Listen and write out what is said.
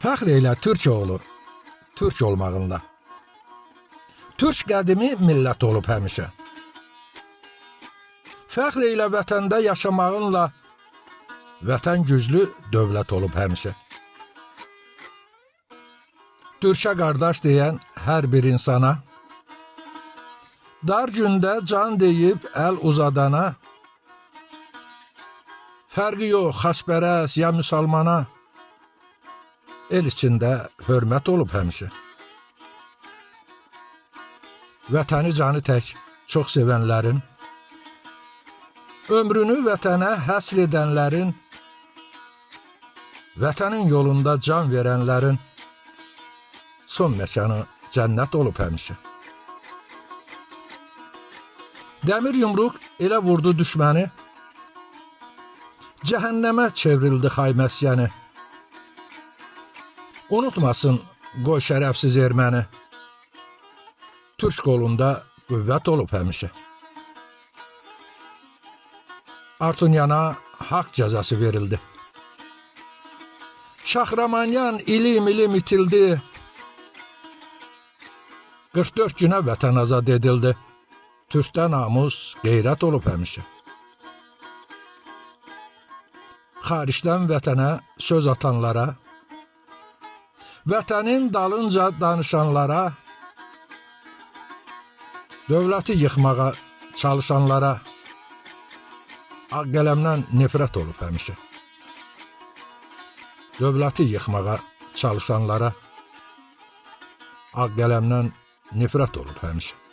Fəxr elə türk oğlu, türk olmağında. Türk qədimi millət olub həmişə. Fəxr elə vətəndə yaşamağınla, vətən güclü dövlət olub həmişə. Türkə qardaş deyən hər bir insana, dar gündə can deyib əl uzadana, fərqi yox, xaçpərəs ya müsəlmana, el içində hörmət olub həmişə. Vətəni canı tək çox sevənlərin, ömrünü vətənə həsr edənlərin, vətənin yolunda can verənlərin, son məkanı cənnət olub həmişə. Dəmir yumruq elə vurdu düşməni, cəhənnəmə çevrildi xay məskəni. Unutmasın qoy şərəfsiz erməni, türk qolunda qüvvət olub həmişə. Artunyana haqq cəzası verildi. Şahramanyan ilim itildi, 44 günə vətən azad edildi, türkdə namus, qeyrət olub həmişə. Xaricdən vətənə söz atanlara, vətənin dalınca danışanlara, dövləti yıxmağa çalışanlara, ağ qələmdən nifrət olub həmişə. Dövləti yıxmağa çalışanlara, ağ qələmdən nifrət olub həmişə.